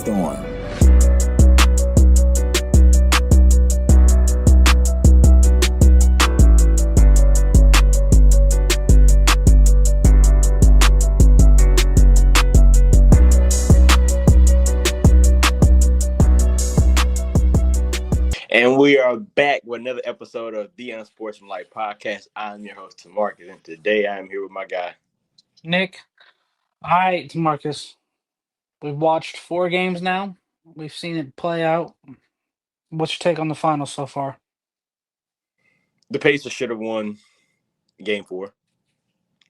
Storm. And we are back with another episode of the Unsportsmanlike Podcast. I'm your host, Marcus, and today I'm here with my guy, Nick. Hi, it's Marcus. We've watched 4 games now. We've seen it play out. What's your take on the finals so far? The Pacers should have won Game 4.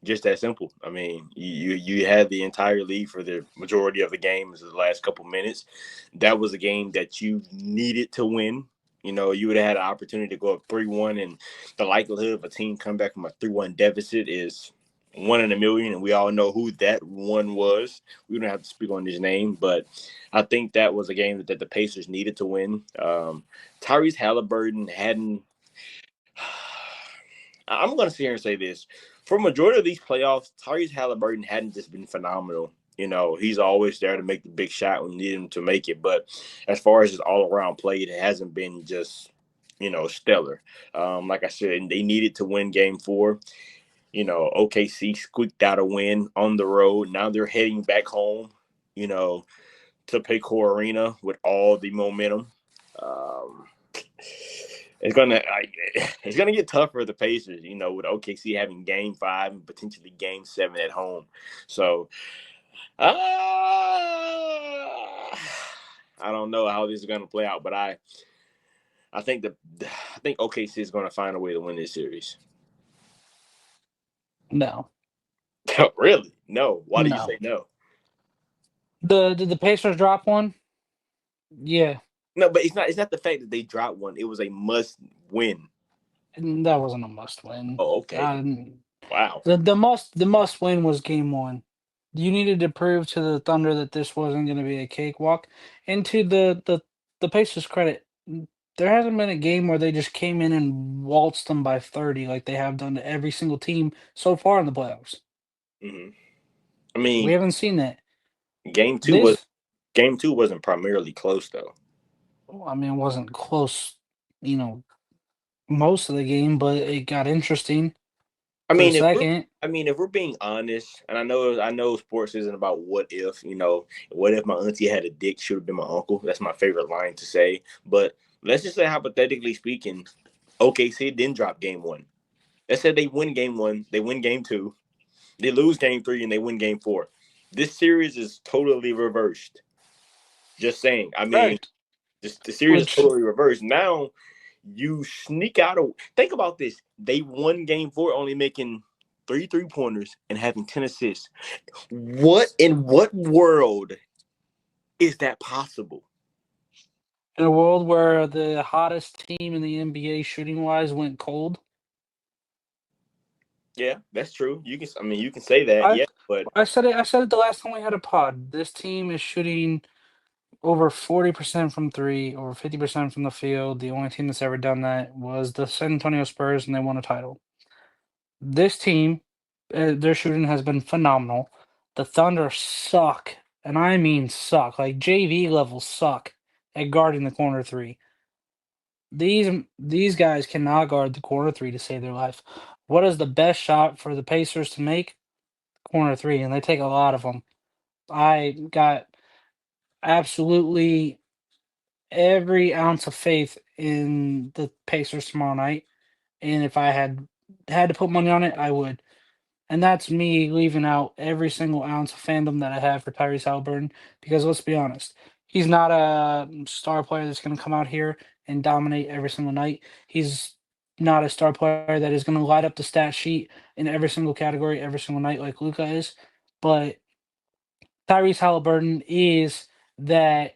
Just that simple. I mean, you had the entire lead for the majority of the game as the last couple minutes. That was a game that you needed to win. You know, you would have had an opportunity to go up 3-1, and the likelihood of a team coming back from a 3-1 deficit is 1 in a million, and we all know who that one was. We don't have to speak on his name, but I think that was a game that the Pacers needed to win. Tyrese Halliburton hadn't – I'm going to sit here and say this. For a majority of these playoffs, Tyrese Halliburton hadn't just been phenomenal. You know, he's always there to make the big shot when you need him to make it. But as far as his all-around play, it hasn't been just, stellar. Like I said, they needed to win Game 4. OKC squeaked out a win on the road. Now they're heading back home, to Paycor Arena with all the momentum. It's gonna get tough for the Pacers, with OKC having Game 5 and potentially Game 7 at home. So I don't know how this is gonna play out, but I think OKC is gonna find a way to win this series. No. Really? No. Why do you No. say no? Did the Pacers drop one? Yeah. No, but it's not the fact that they dropped one. It was a must win. And that wasn't a must win. Oh, okay. Wow. The must win was Game 1. You needed to prove to the Thunder that this wasn't going to be a cakewalk. And to the Pacers' credit, there hasn't been a game where they just came in and waltzed them by 30 like they have done to every single team so far in the playoffs. Mm-hmm. I We mean, haven't seen that. Game 2 wasn't primarily close though. It wasn't close, most of the game, but it got interesting I for a mean, second. if we're being honest, and I know sports isn't about what if, what if my auntie had a dick, should have been my uncle. That's my favorite line to say. But let's just say, hypothetically speaking, OKC didn't drop Game 1. Let's say they win Game 1, they win Game 2, they lose Game 3, and they win Game 4. This series is totally reversed. Just saying. I mean, Right. the series is totally reversed. Now you sneak out of. Think about this. They won Game 4 only making 3 3-pointers and having 10 assists. In what world is that possible? In a world where the hottest team in the NBA shooting wise went cold. Yeah, that's true. You can say that. But I said it the last time we had a pod. This team is shooting over 40% from 3, over 50% from the field. The only team that's ever done that was the San Antonio Spurs, and they won a title. This team, their shooting has been phenomenal. The Thunder suck, and I mean suck, like JV level suck at guarding the corner 3. These guys cannot guard the corner 3 to save their life. What is the best shot for the Pacers to make? Corner 3, and they take a lot of them. I got absolutely every ounce of faith in the Pacers tomorrow night, and if I had to put money on it, I would. And that's me leaving out every single ounce of fandom that I have for Tyrese Halliburton, because let's be honest, he's not a star player that's going to come out here and dominate every single night. He's not a star player that is going to light up the stat sheet in every single category every single night like Luka is. But Tyrese Halliburton is that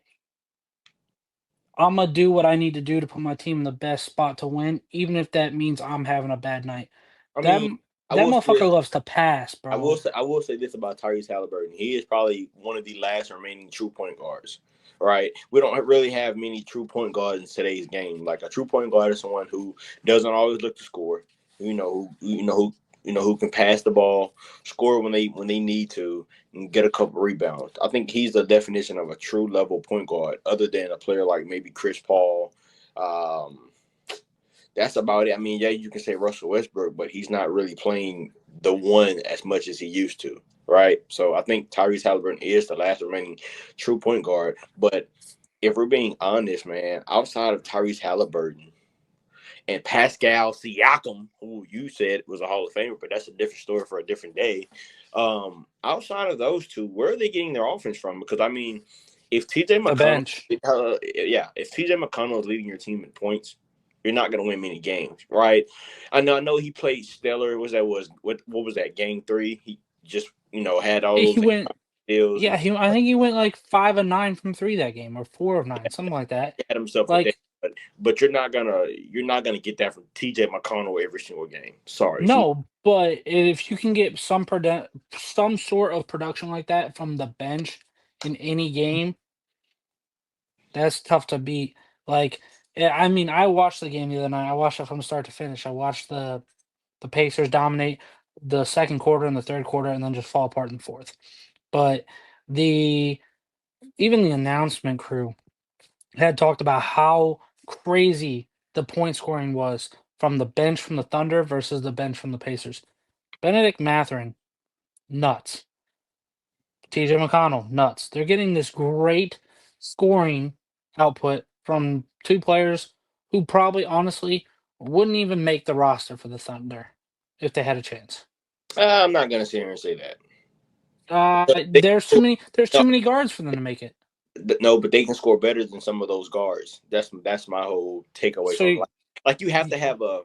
I'm going to do what I need to do to put my team in the best spot to win, even if that means I'm having a bad night. That motherfucker loves to pass, bro. I will say this about Tyrese Halliburton. He is probably one of the last remaining true point guards. Right? We don't really have many true point guards in today's game. Like, a true point guard is someone who doesn't always look to score. Who who can pass the ball, score when they need to, and get a couple rebounds. I think he's the definition of a true level point guard, other than a player like maybe Chris Paul. Um, that's about it. I mean, yeah, you can say Russell Westbrook, but he's not really playing the one as much as he used to, right? So I think Tyrese Halliburton is the last remaining true point guard. But if we're being honest, man, outside of Tyrese Halliburton and Pascal Siakam, who you said was a Hall of Famer, but that's a different story for a different day. Outside of those two, where are they getting their offense from? Because I mean, if TJ The McConnell, bench. if TJ McConnell is leading your team in points, you're not going to win many games, right? I know he played stellar. What was that game 3? He just had all He those went. deals Yeah, and I think he went like 5 of 9 from three that game, or 4 of 9, something like that. had himself a day. Like, But you're not gonna get that from TJ McConnell every single game. Sorry, no, but if you can get some sort of production like that from the bench in any game, that's tough to beat. Like, I mean, I watched the game the other night. I watched it from start to finish. I watched the Pacers dominate the second quarter and the third quarter, and then just fall apart in the fourth. But the even the announcement crew had talked about how crazy the point scoring was from the bench from the Thunder versus the bench from the Pacers. Benedict Mathurin, nuts. TJ McConnell, nuts. They're getting this great scoring output from two players who probably honestly wouldn't even make the roster for the Thunder if they had a chance. I'm not gonna sit here and say that. They, There's too many. There's too no, many guards for them to make it. no, but they can score better than some of those guards. That's my whole takeaway So from it. Like you have y- to have a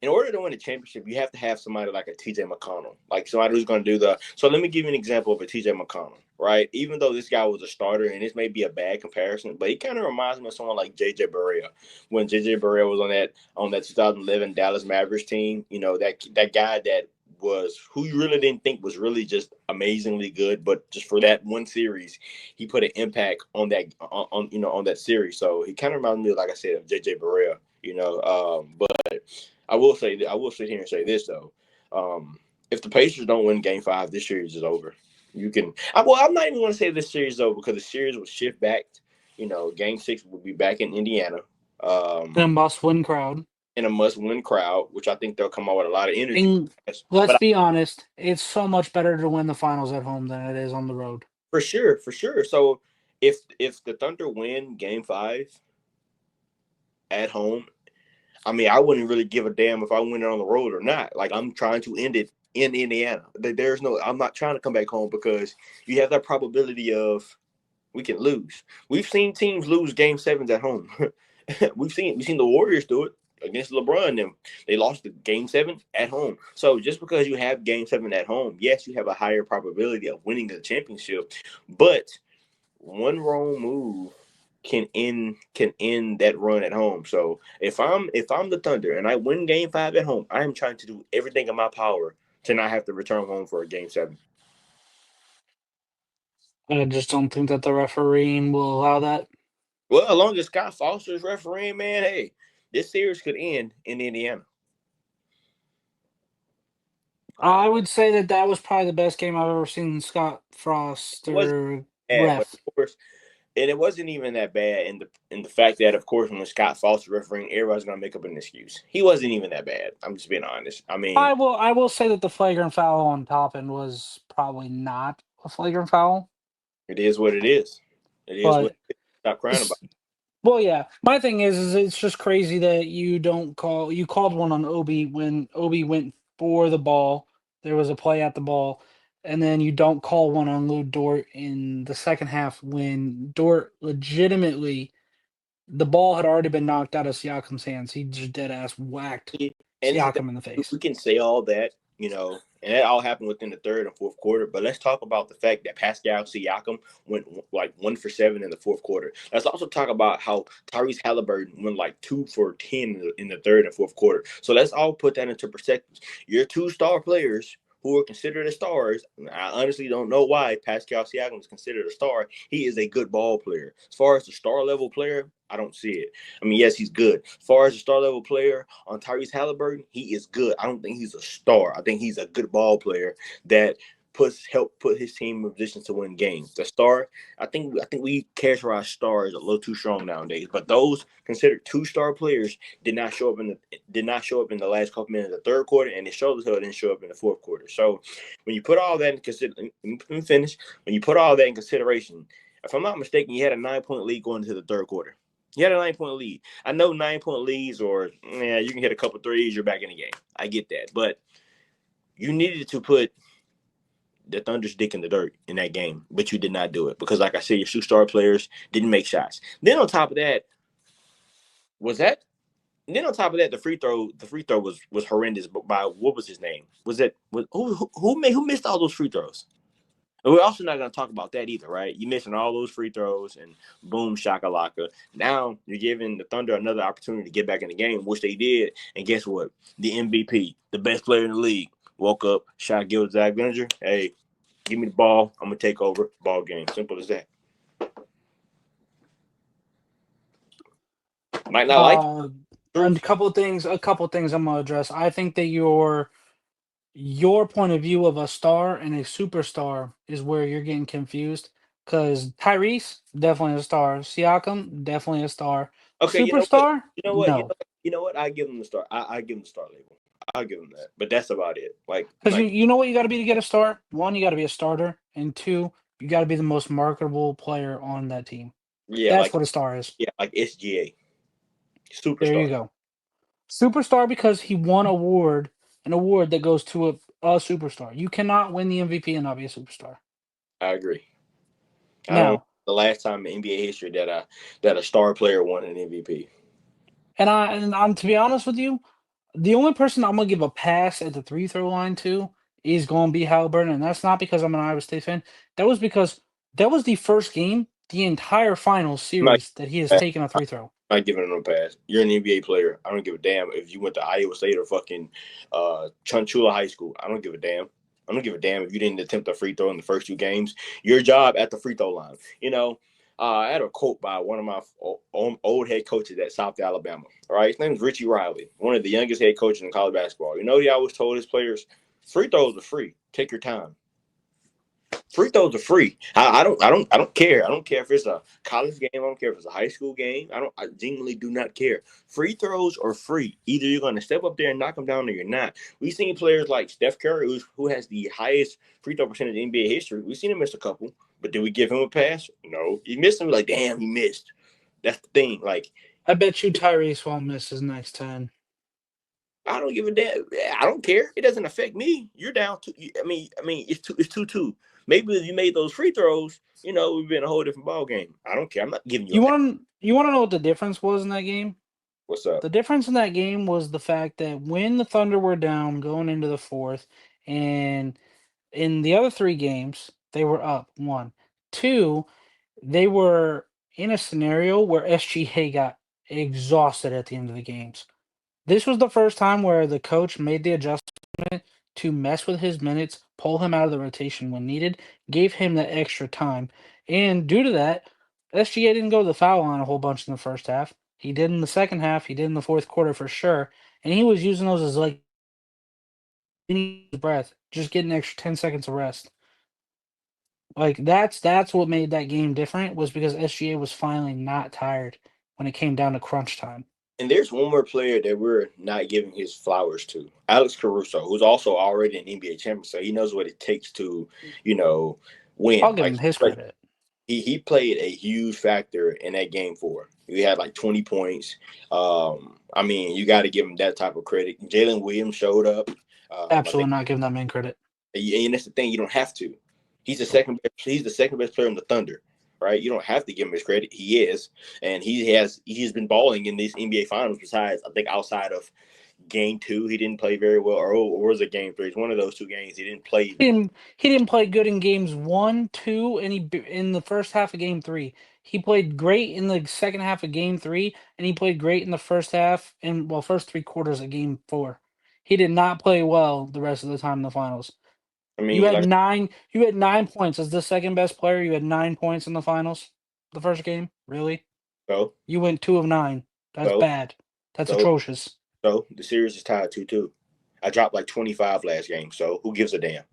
in order to win a championship, you have to have somebody like a TJ McConnell, like somebody who's going to do the. So let me give you an example of a TJ McConnell, right? Even though this guy was a starter, and this may be a bad comparison, but he kind of reminds me of someone like JJ Barea when JJ Barea was on that 2011 Dallas Mavericks team. That guy that was who you really didn't think was really just amazingly good, but just for that one series, he put an impact on on that series. So he kind of reminds me, like I said, of JJ Barea. But I will sit here and say this though. If the Pacers don't win Game 5, this series is over. I'm not even going to say this series is over because the series will shift back. Game 6 will be back in Indiana, a um, must-win crowd. in a must-win crowd, which I think they'll come out with a lot of energy. And let's But be honest, it's so much better to win the finals at home than it is on the road. for sure, for sure. So if the Thunder win Game 5 at home, I mean, I wouldn't really give a damn if I win it on the road or not. Like, I'm trying to end it in Indiana. I'm not trying to come back home because you have that probability of we can lose. We've seen teams lose Game 7s at home. we've seen the Warriors do it against LeBron. Them they lost the Game 7 at home. So just because you have Game 7 at home, yes, you have a higher probability of winning the championship, but one wrong move can end that run at home. So if I'm the Thunder and I win Game 5 at home, I am trying to do everything in my power to not have to return home for a Game 7. I just don't think that the refereeing will allow that. Well, as long as Scott Foster's refereeing, man, hey, this series could end in Indiana. I would say that that was probably the best game I've ever seen Scott It wasn't Foster bad, but ref. of course, and it wasn't even that bad in the fact that, of course, when Scott Foster refereeing, everybody's gonna make up an excuse. He wasn't even that bad. I'm just being honest. I mean, I will say that the flagrant foul on Toppin was probably not a flagrant foul, it is what it is. It is what but it is. Stop crying about it's, well, yeah. My thing is it's just crazy that you called one on Obi when Obi went for the ball. There was a play at the ball, and then you don't call one on Lou Dort in the second half when Dort legitimately the ball had already been knocked out of Siakam's hands. He just dead ass whacked it. And this is Siakam in the face. we can say all that, and that all happened within the third and fourth quarter. But let's talk about the fact that Pascal Siakam went like 1 for 7 in the fourth quarter. Let's also talk about how Tyrese Halliburton went like 2 for 10 in the third and fourth quarter. So let's all put that into perspective. Your two star players who are considered as stars. I honestly don't know why Pascal Siakam is considered a star. He is a good ball player. As far as the star level player, I don't see it. I mean, yes, he's good. As far as a star level player on Tyrese Halliburton, he is good. I don't think he's a star. I think he's a good ball player that help put his team in positions to win games. The star, I think we characterize stars a little too strong nowadays. But those considered 2-star players did not show up in the last couple minutes of the third quarter, and it showed as hell didn't show up in the fourth quarter. So when you put all that in let me finish. When you put all that in consideration, if I'm not mistaken, you had a 9-point lead going into the third quarter. You had a 9-point lead. I know 9-point leads, or yeah, you can hit a couple threes, you're back in the game. I get that, but you needed to put the Thunder's dick in the dirt in that game, but you did not do it because, like I said, your 2-star players didn't make shots. Then on top of that, was that? And then on top of that, the free throw was horrendous. But by what was his name? Was that who missed all those free throws? And we're also not going to talk about that either, right? You missing all those free throws and boom, shakalaka. Now you're giving the Thunder another opportunity to get back in the game, which they did. And guess what? The MVP, the best player in the league, woke up, shot Gil Zach Venger. Hey, give me the ball. I'm going to take over. Ball game. Simple as that. Might not like Uh, it. a couple of things I'm gonna address. I think that your point of view of a star and a superstar is where you're getting confused. Because Tyrese, definitely a star. Siakam, definitely a star. Okay, you know what? Superstar? You know what? No. You know what? I give them the star. I give them the star label. I'll give them that. But that's about it. Because Like you know what you got to be to get a star? One, you got to be a starter. And two, you got to be the most marketable player on that team. yeah, That's like what a star is. yeah, like SGA, There you superstar. go. Superstar because he won an award that goes to a superstar. You cannot win the MVP and not be a superstar. I agree. I don't know Now, the last time in NBA history that a star player won an MVP. and I'm to be honest with you, the only person I'm gonna give a pass at the three throw line to is gonna be Halliburton, and that's not because I'm an Iowa State fan. That was because that was the first game, the entire final I'm not, series that he has taken a three throw. I'm not giving him a pass. You're an NBA player. I don't give a damn if you went to Iowa State or fucking Chunchula High School. I don't give a damn. I don't give a damn if you didn't attempt a free throw in the first 2 games. Your job at the free throw line. I had a quote by one of my old head coaches at South Alabama. All right, his name is Richie Riley, one of the youngest head coaches in college basketball. You know, he always told his players, "Free throws are free. Take your time." Free throws are free. I don't care. I don't care if it's a college game. I don't care if it's a high school game. I genuinely do not care. Free throws are free. Either you're going to step up there and knock them down, or you're not. We've seen players like Steph Curry, who has the highest free throw percentage in NBA history. We've seen him miss a couple, but did we give him a pass? No. He missed him. Like, damn, he missed. That's the thing. Like, I bet you Tyrese won't miss his next 10. I don't give a damn. I don't care. It doesn't affect me. You're down to. I mean, it's 2-2. Maybe if you made those free throws, we've been a whole different ball game. I don't care. I'm not giving you a pass. You want to know what the difference was in that game? What's up? The difference in that game was the fact that when the Thunder were down going into the fourth, and in the other three games, they were up one. Two, they were in a scenario where SGA got exhausted at the end of the games. This was the first time where the coach made the adjustment to mess with his minutes, pull him out of the rotation when needed, gave him that extra time. And due to that, SGA didn't go to the foul line a whole bunch in the first half. He did in the second half, he did in the fourth quarter for sure. And he was using those as like breath, just getting an extra 10 seconds of rest. Like that's what made that game different was because SGA was finally not tired when it came down to crunch time. And there's one more player that we're not giving his flowers to, Alex Caruso, who's also already an NBA champion, so he knows what it takes to, you know, I'll win. give him his Like credit. he played a huge factor in that game 4. He had like 20 points. I mean, you got to give him that type of credit. Jalen Williams showed up. I think, Absolutely not giving that man credit. and that's the thing. You don't have to. He's the second best. He's the second best player in the Thunder, right? You don't have to give him his credit. He is, and he's been balling in these NBA Finals. Besides, I think outside of Game 2, he didn't play very well, or was it Game 3? It's one of those 2 games he didn't play. He didn't play good in games one, two, and in the first half of game three. He played great in the second half of game three, and he played great in the first half and well, first three quarters of game four. He did not play well the rest of the time in the finals. I You mean, had like nine. You had 9 points as the second best player. You had 9 points in the finals. The first game, really? So, You went 2 of 9. That's so, bad. That's so, atrocious. so the series is tied 2-2. I dropped like 25 last game, so who gives a damn?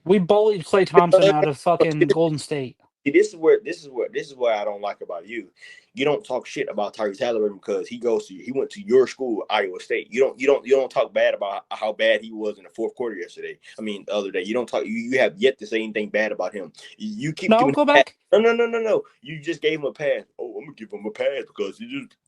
We bullied Clay Thompson out of fucking Golden State. See, this is what I don't like about you. You don't talk shit about Tyrese Halliburton because he went to your school, Iowa State. You don't talk bad about how bad he was in the fourth quarter yesterday. I mean, the other day. You don't talk. You have yet to say anything bad about him. You keep No, giving him go a pass. back. No. You just gave him a pass. Oh, I'm gonna give him a pass because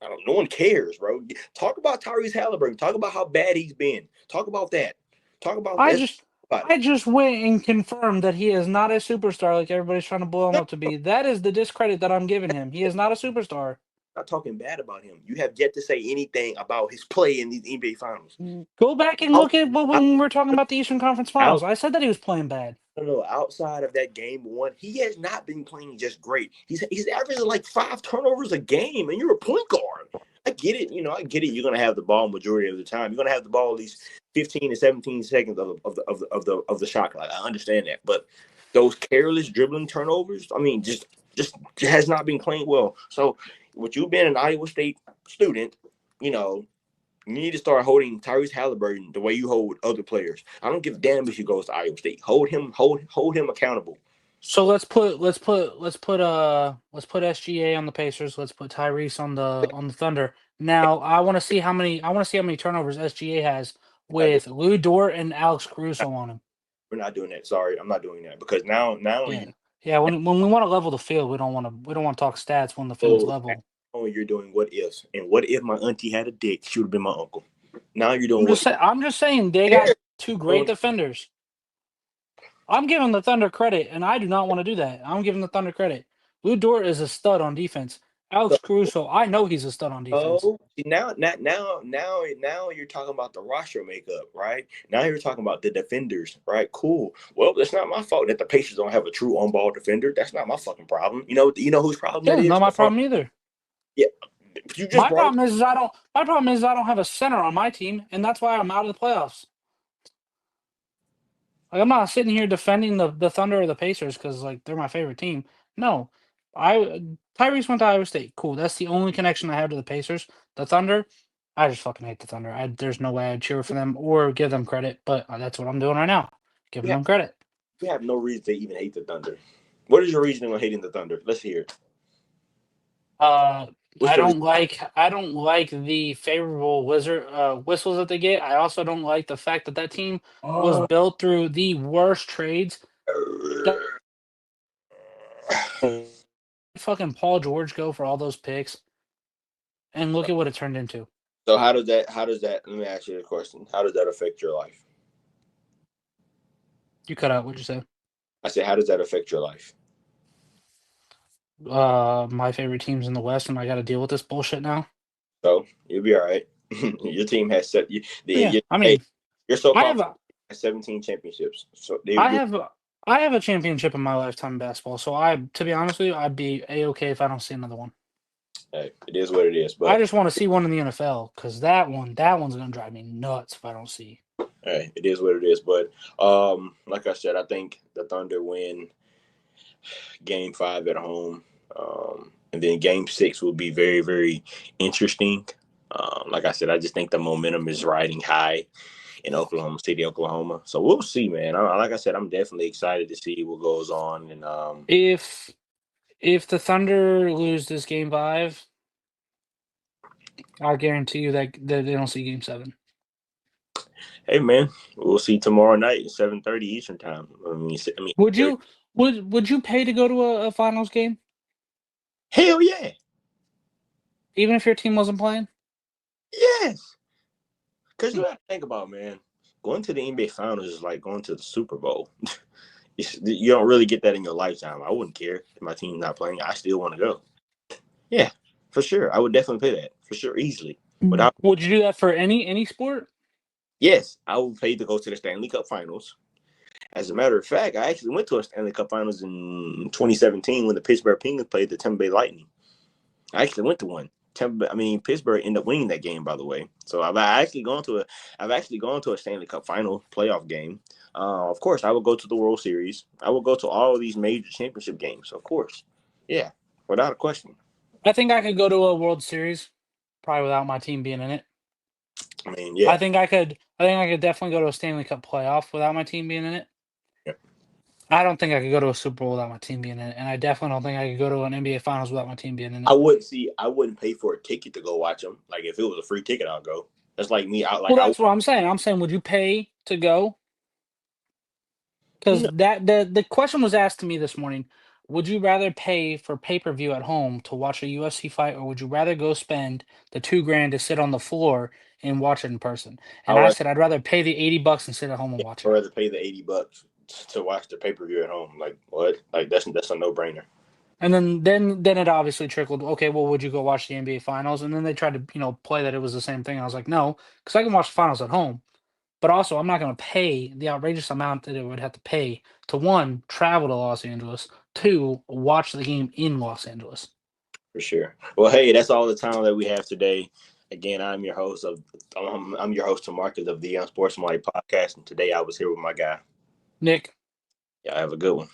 I don't. No one cares, bro. Talk about Tyrese Halliburton. Talk about how bad he's been. Talk about that. Talk about I that. just About it. I just went and confirmed that he is not a superstar like everybody's trying to blow him No, up to be. That is the discredit that I'm giving him. He is not a superstar. not talking bad about him. You have yet to say anything about his play in these NBA finals. Go back and Out, look at what out, when we were talking about the Eastern Conference Finals. out, I said that he was playing bad. no, outside of that game one, he has not been playing just great. He's averaging like 5 turnovers a game, and you're a point guard. I get it. I get it. You're gonna have the ball majority of the time. You're gonna have the ball at least 15 to 17 seconds of the shot clock. I understand that, but those careless dribbling turnovers, I mean, just has not been playing well. So, with you being an Iowa State student, you know, you need to start holding Tyrese Halliburton the way you hold other players. I don't give a damn if he goes to Iowa State. Hold him accountable. So let's put SGA on the Pacers. Let's put Tyrese on the Thunder. Now I want to see how many turnovers SGA has with Lou Dort and Alex Caruso on him. We're not doing that. Sorry, I'm not doing that because now Yeah. you Yeah, when we want to level the field, we don't want to talk stats when the field's know level. you're doing what ifs and what if my auntie had a dick? She would have been my uncle. Now you're doing what I'm just saying they got two great defenders. I'm giving the Thunder credit, and I do not want to do that. I'm giving the Thunder credit. Lou Dort is a stud on defense. Alex if. Caruso, I know he's a stud on defense. Oh, now you're talking about the roster makeup, right? Now you're talking about the defenders, right? Cool. Well, that's not my fault that the Pacers don't have a true on-ball defender. That's not my fucking problem. You know whose problem that Yeah, is? not my problem either. Yeah, you just My brought problem is I don't have a center on my team, and that's why I'm out of the playoffs. Like I'm not sitting here defending the Thunder or the Pacers because like they're my favorite team. No, I Tyrese went to Iowa State. Cool. That's the only connection I have to the Pacers. The Thunder, I just fucking hate the Thunder. There's no way I'd cheer for them or give them credit, but that's what I'm doing right now, giving you have, them credit. you have no reason to even hate the Thunder. What is your reasoning on hating the Thunder? Let's hear it. Uh, What's the reason? I don't like the favorable wizard whistles that they get. I also don't like the fact that team was built through the worst trades. That fucking Paul George go for all those picks, and look at what it turned into. So how does that let me ask you a question. How does that affect your life? You cut out what you said. I said, how does that affect your life? My favorite team's in the West, and I got to deal with this bullshit now. So you'll be all right. Your team has set you. Yeah, I Hey, mean, your I so-called have team a, has 17 championships. So I have a, I have a championship in my lifetime in basketball. So to be honest with you, I'd be a-okay if I don't see another one. hey, it is what it is. I But just want to see one in the NFL because that one's gonna drive me nuts if I don't see. hey, it is what it is. But like I said, I think the Thunder win Game 5 at home, and then Game 6 will be very very interesting. Like I said, I just think the momentum is riding high in Oklahoma City, Oklahoma. So we'll see, man. Like I said, I'm definitely excited to see what goes on. And If the Thunder lose this game 5, I guarantee you that they don't see game 7. hey, man, we'll see tomorrow night at 7:30 Eastern time. Would you would you pay to go to a finals game hell yeah, even if your team wasn't playing? yes. Because Hmm. you have to think about, man, going to the NBA Finals is like going to the Super Bowl. You don't really get that in your lifetime. I wouldn't care if my team's not playing. I still want to go. Yeah, for sure. I would definitely pay that for sure, easily. Without, Would you do that for any sport? yes, I would pay to go to the Stanley Cup Finals. As a matter of fact, I actually went to a Stanley Cup Finals in 2017 when the Pittsburgh Penguins played the Tampa Bay Lightning. I actually went to one. Pittsburgh ended up winning that game, by the way. So I've actually gone to a Stanley Cup Final playoff game. Of course, I would go to the World Series. I would go to all of these major championship games. Of course, yeah, without a question. I think I could go to a World Series, probably without my team being in it. I mean, yeah. I think I could definitely go to a Stanley Cup playoff without my team being in it. Yeah. I don't think I could go to a Super Bowl without my team being in it, and I definitely don't think I could go to an NBA Finals without my team being in I it. wouldn't see. I wouldn't pay for a ticket to go watch them. Like if it was a free ticket, I'll go. That's like me. Well, that's what I'm saying. I'm saying, would you pay to go? No, Because the question was asked to me this morning. Would you rather pay for pay-per-view at home to watch a UFC fight, or would you rather go spend the $2,000 to sit on the floor and watch it in person? I'd And I rather, said I'd rather pay the $80 and sit at home and watch I'd it. rather pay the $80 to watch the pay per view at home. Like what? Like that's a no brainer. And then it obviously trickled. Okay, well, would you go watch the NBA Finals? And then they tried to play that it was the same thing. I was like, no, because I can watch the finals at home. But also, I'm not going to pay the outrageous amount that it would have to pay to one, travel to Los Angeles, two, watch the game in Los Angeles. For sure. Well, hey, that's all the time that we have today. Again, I'm your host, Marcus of the Unsportsmanlike Podcast, and today I was here with my guy. Nick. Yeah, have a good one.